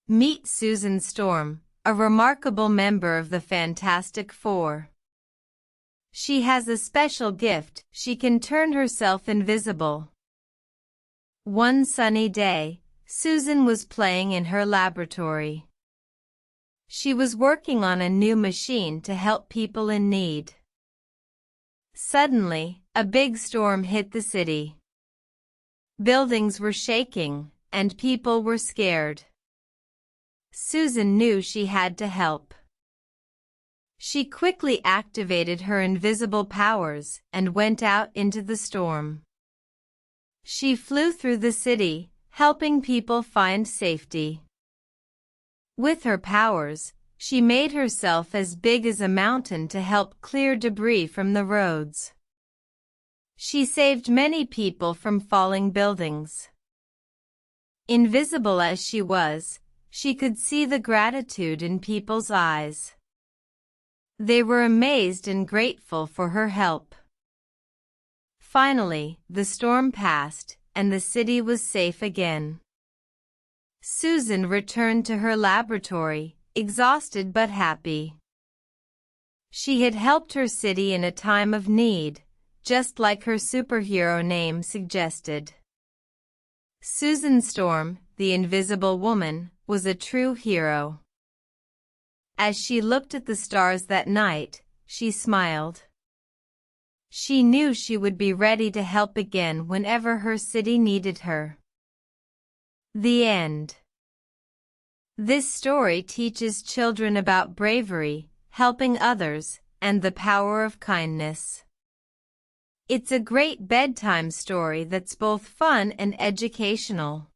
Meet Susan Storm, a remarkable member of the Fantastic Four. She has a special gift. She can turn herself invisible. One sunny day, Susan was playing in her laboratory. She was working on a new machine to help people in need. Suddenly, a big storm hit the city. Buildings were shaking, and people were scared. Susan knew she had to help. She quickly activated her invisible powers and went out into the storm. She flew through the city, helping people find safety. With her powers, she made herself as big as a mountain to help clear debris from the roads. She saved many people from falling buildings. Invisible as she was, she could see the gratitude in people's eyes. They were amazed and grateful for her help. Finally, the storm passed, and the city was safe again. Susan returned to her laboratory, exhausted but happy. She had helped her city in a time of need, just like her superhero name suggested. Susan Storm, the Invisible Woman, was a true hero. As she looked at the stars that night, she smiled. She knew she would be ready to help again whenever her city needed her. The end. This story teaches children about bravery, helping others, and the power of kindness. It's a great bedtime story that's both fun and educational.